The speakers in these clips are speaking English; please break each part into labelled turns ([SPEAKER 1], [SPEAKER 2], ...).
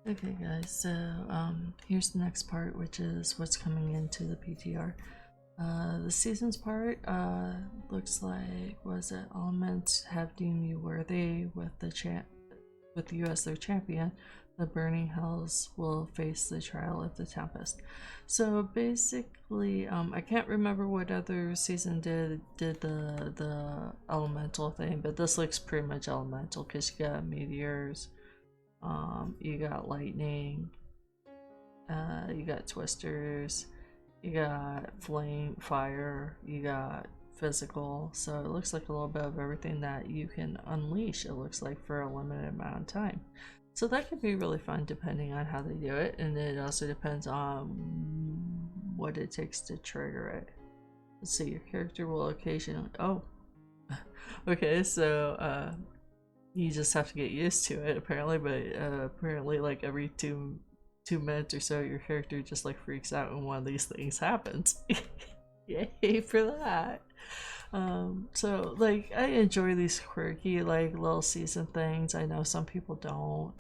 [SPEAKER 1] Okay guys, so here's the next part, which is what's coming into the PTR. The seasons part looks like, was it elements have deemed you worthy with you as their champion. The burning hells will face the trial of the tempest. So basically, I can't remember what other season did the elemental thing, but this looks pretty much elemental because you got meteors, you got lightning, you got twisters, you got flame, fire, you got physical. So it looks like a little bit of everything that you can unleash, it looks like, for a limited amount of time. So that could be really fun depending on how they do it, and it also depends on what it takes to trigger it. Let's see, your character will occasionally, oh, okay, so you just have to get used to it apparently, but apparently like every two minutes or so your character just like freaks out when one of these things happens. Yay for that. So like I enjoy these quirky like little season things. I know some people don't,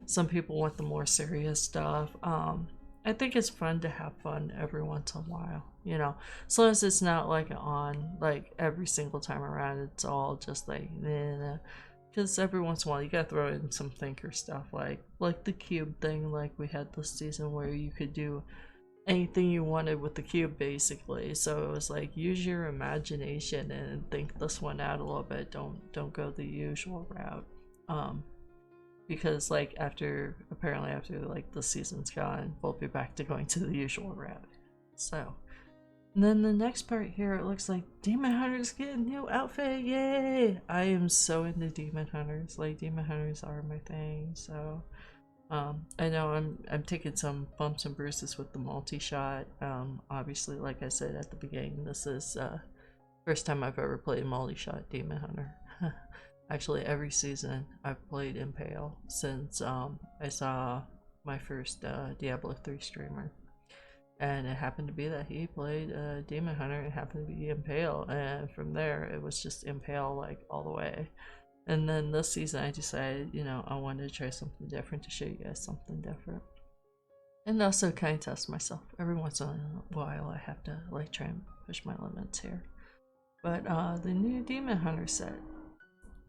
[SPEAKER 1] some people want the more serious stuff. I think it's fun to have fun every once in a while, you know, as long as it's not like on like every single time around. It's all just like because every once in a while you gotta throw in some thinker stuff, like the cube thing, like we had this season where you could do anything you wanted with the cube basically. So it was like, use your imagination and think this one out a little bit. Don't go the usual route. Because like apparently after like the season's gone, we'll be back to going to the usual route. So and then the next part here, it looks like Demon Hunters get a new outfit, yay! I am so into Demon Hunters, like Demon Hunters are my thing, so I know I'm taking some bumps and bruises with the multi-shot. Obviously, like I said at the beginning, this is first time I've ever played multi-shot Demon Hunter. Actually, every season I've played Impale since I saw my first Diablo 3 streamer. And it happened to be that he played Demon Hunter, and it happened to be Impale, and from there it was just Impale like all the way. And then this season I decided, you know, I wanted to try something different to show you guys something different. And also kind of test myself. Every once in a while I have to like try and push my limits here. But the new Demon Hunter set,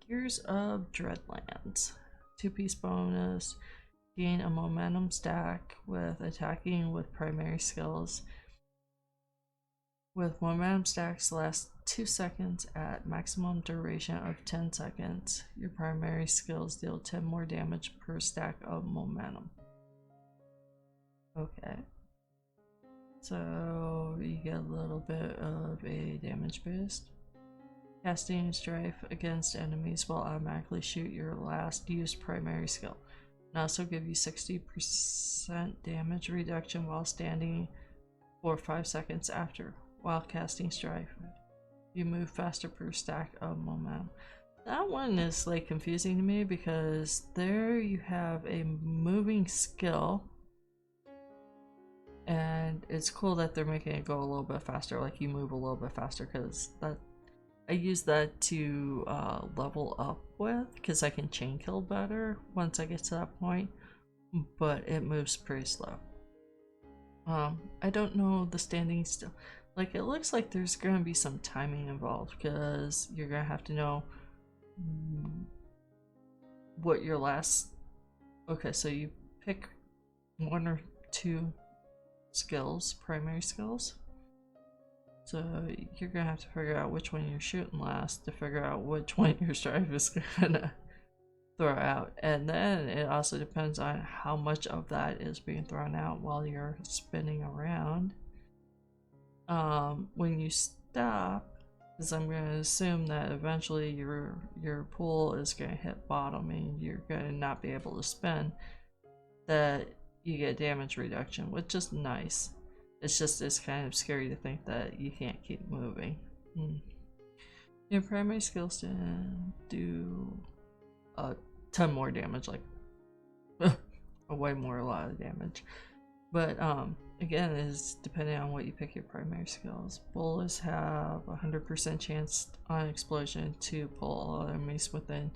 [SPEAKER 1] Gears of Dreadlands, 2-piece bonus, gain a momentum stack with attacking with primary skills. With momentum stacks last 2 seconds at maximum duration of 10 seconds. Your primary skills deal 10 more damage per stack of momentum. Okay. So you get a little bit of a damage boost. Casting Strife against enemies will automatically shoot your last used primary skill. And also give you 60% damage reduction while standing for 5 seconds after. While casting Strife, you move faster per stack of momentum. That one is like confusing to me because there you have a moving skill, and it's cool that they're making it go a little bit faster, like you move a little bit faster, because that I use that to level up with, because I can chain kill better once I get to that point, but it moves pretty slow. I don't know the standing still. Like, it looks like there's gonna be some timing involved because you're gonna have to know what your last. Okay, so you pick 1 or 2 skills, primary skills. So you're gonna have to figure out which one you're shooting last to figure out which one your strife is gonna throw out. And then it also depends on how much of that is being thrown out while you're spinning around. When you stop, because I'm going to assume that eventually your pool is going to hit bottom and you're going to not be able to spin, that you get damage reduction, which is nice. It's kind of scary to think that you can't keep moving. Your primary skills do a ton more damage, like a lot of damage. But again, it is depending on what you pick your primary skills. Bullets have 100% chance on explosion to pull all enemies within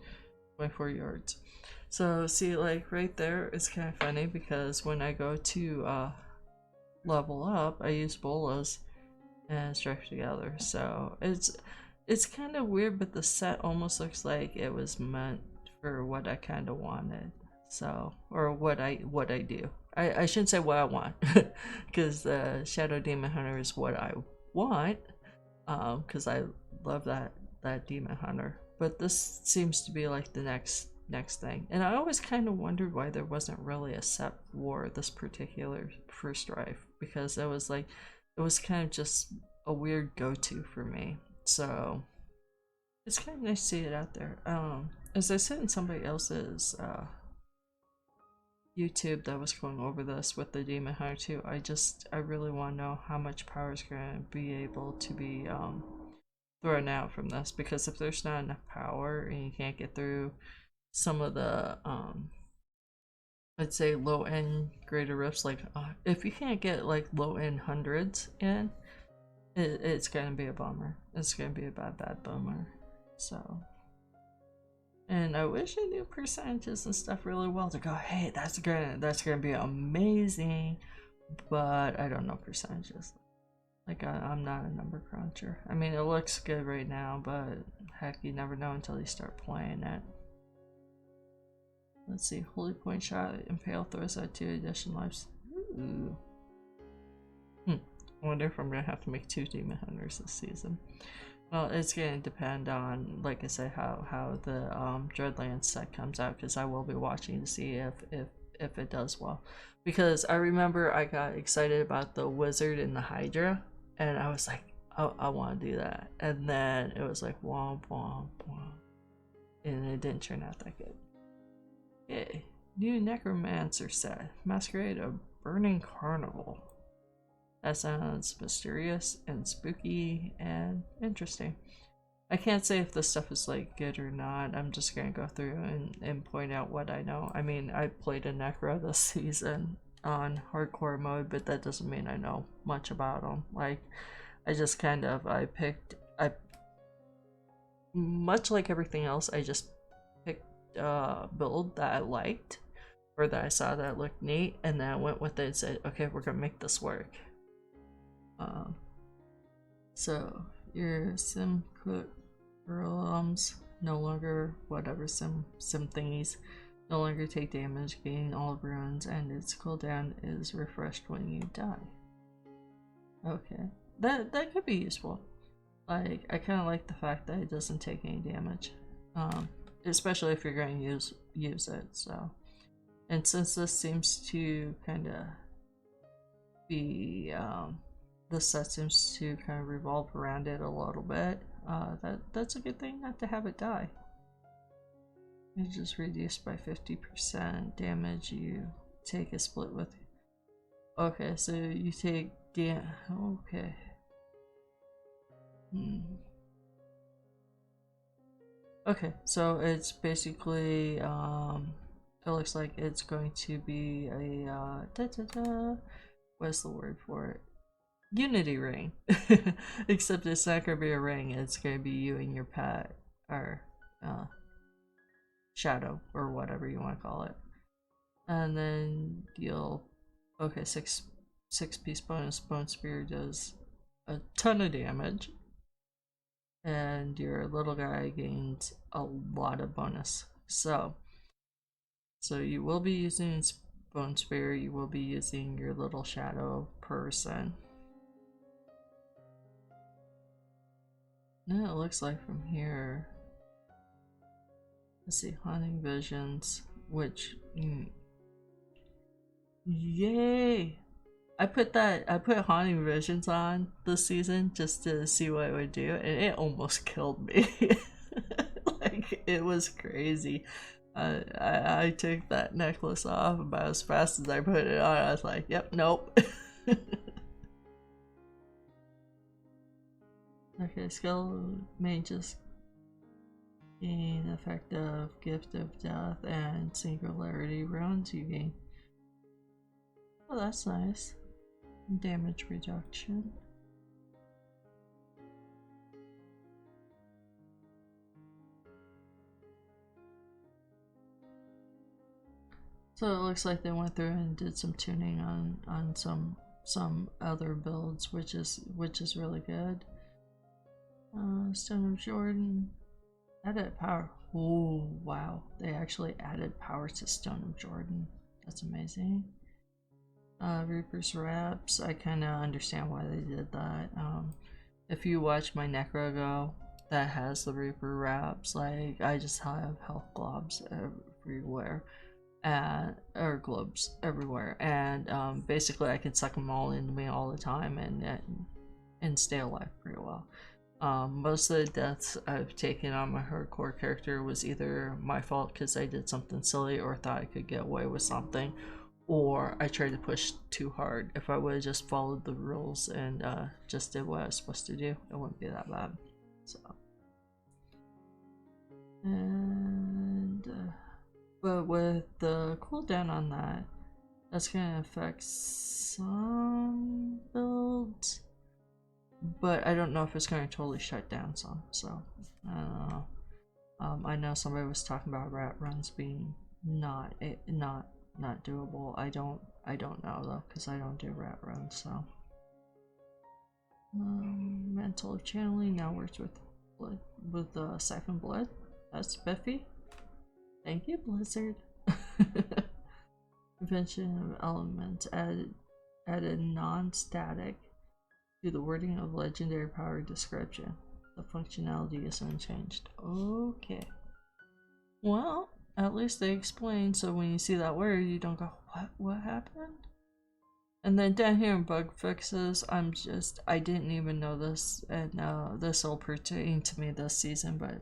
[SPEAKER 1] 24 yards. So see, like right there, it's kind of funny because when I go to level up, I use bolas and strife together. So it's kind of weird, but the set almost looks like it was meant for what I kind of wanted. So, or what I do. I shouldn't say what I want, because the Shadow Demon Hunter is what I want, because I love that Demon Hunter. But this seems to be like the next thing, and I always kind of wondered why there wasn't really a set for this particular first strife, because it was kind of just a weird go-to for me. So it's kind of nice to see it out there. As I said in somebody else's YouTube that was going over this with the Demon Hunter too, I really want to know how much power is going to be able to be thrown out from this, because if there's not enough power and you can't get through some of the let's say low end greater rifts, like if you can't get like low end hundreds in, it's gonna be a bummer. It's gonna be a bad bummer. So, and I wish I knew percentages and stuff really well to go, hey, that's gonna be amazing, but I don't know percentages. Like I'm not a number cruncher. I mean, it looks good right now, but heck, you never know until you start playing it. Let's see, Holy Point Shot, Impale throws out 2 additional lives. Ooh. I wonder if I'm gonna have to make 2 Demon Hunters this season. Well, it's gonna depend on, like I said, how the Dreadlands set comes out, because I will be watching to see if it does well. Because I remember I got excited about the Wizard and the Hydra, and I was like, oh, I want to do that. And then it was like womp womp womp, and it didn't turn out that good. Okay, new Necromancer set, Masquerade of Burning Carnival. That sounds mysterious and spooky and interesting. I can't say if this stuff is like good or not. I'm just gonna go through and point out what I know. I mean, I played a Necro this season on hardcore mode, but that doesn't mean I know much about them. Like, I just kind of, much like everything else, I just picked a build that I liked, or that I saw that looked neat, and then I went with it and said, okay, we're gonna make this work. So your sim curriculums no longer whatever sim thingies no longer take damage, gain all runes, and its cooldown is refreshed when you die. Okay, that could be useful. Like, I kind of like the fact that it doesn't take any damage, especially if you're going to use it. So, and since this seems to kind of be the set seems to kind of revolve around it a little bit, that's a good thing not to have it die. It's just reduced by 50% damage you take a split with. Okay, so you take okay. Okay, so it's basically it looks like it's going to be a what's the word for it? Unity ring. Except it's not gonna be a ring, it's gonna be you and your pet, or shadow, or whatever you want to call it. And then deal, okay, six piece bonus. Bone Spear does a ton of damage, and your little guy gains a lot of bonus. So you will be using Bone Spear, you will be using your little shadow person. Now it looks like from here, let's see, Haunting Visions, which, yay! I put Haunting Visions on this season just to see what it would do, and it almost killed me. Like, it was crazy. I took that necklace off about as fast as I put it on. I was like, yep, nope. Okay, skill may just gain effective Gift of Death and Singularity runes you gain. Oh, that's nice. Damage reduction. So it looks like they went through and did some tuning on some other builds, which is really good. Stone of Jordan added power. Oh wow, they actually added power to Stone of Jordan. That's amazing. Reaper's Wraps, I kind of understand why they did that. If you watch my Necro Go, that has the Reaper Wraps, like I just have health globs everywhere, or globes everywhere, and basically I can suck them all into me all the time and stay alive pretty well. Most of the deaths I've taken on my hardcore character was either my fault because I did something silly or thought I could get away with something, or I tried to push too hard. If I would have just followed the rules and just did what I was supposed to do, it wouldn't be that bad. So, and but with the cooldown on that, that's gonna affect some builds, but I don't know if it's gonna totally shut down some. So I don't know. I know somebody was talking about rat runs being not doable. I don't know though, because I don't do rat runs. So mental of channeling now works with blood, with siphon blood. That's spiffy. Thank you, Blizzard. Invention of elements added non-static to the wording of legendary power description. The functionality is unchanged. Okay. Well, at least they explain, so when you see that word, you don't go, what happened? And then down here in bug fixes, I didn't even know this, and this will pertain to me this season, but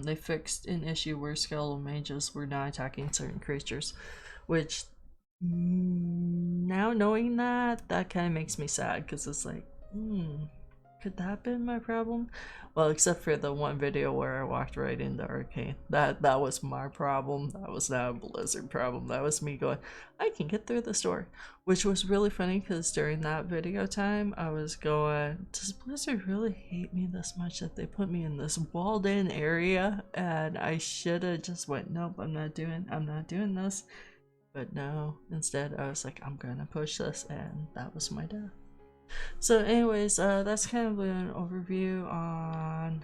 [SPEAKER 1] they fixed an issue where skeletal mages were not attacking certain creatures, which now knowing that kind of makes me sad, because it's like, could that have been my problem? Well, except for the one video where I walked right into Arcane. That was my problem. That was not a Blizzard problem. That was me going, I can get through this door. Which was really funny, because during that video time, I was going, does Blizzard really hate me this much that they put me in this walled in area? And I should have just went, nope, I'm not doing this. But no, instead I was like, I'm gonna push this, and that was my death. So anyways, that's kind of an overview on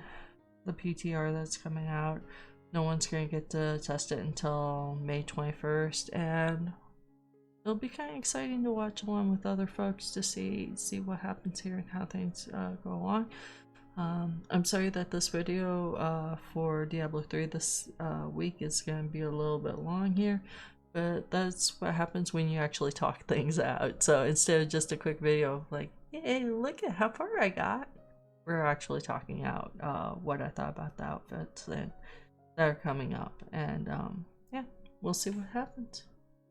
[SPEAKER 1] the PTR that's coming out. No one's going to get to test it until May 21st, and it'll be kind of exciting to watch along with other folks to see what happens here and how things go along. I'm sorry that this video for Diablo 3 this week is going to be a little bit long here, but that's what happens when you actually talk things out. So instead of just a quick video of like, hey, look at how far I got, we're actually talking out what I thought about the outfits that are coming up, and yeah, we'll see what happens.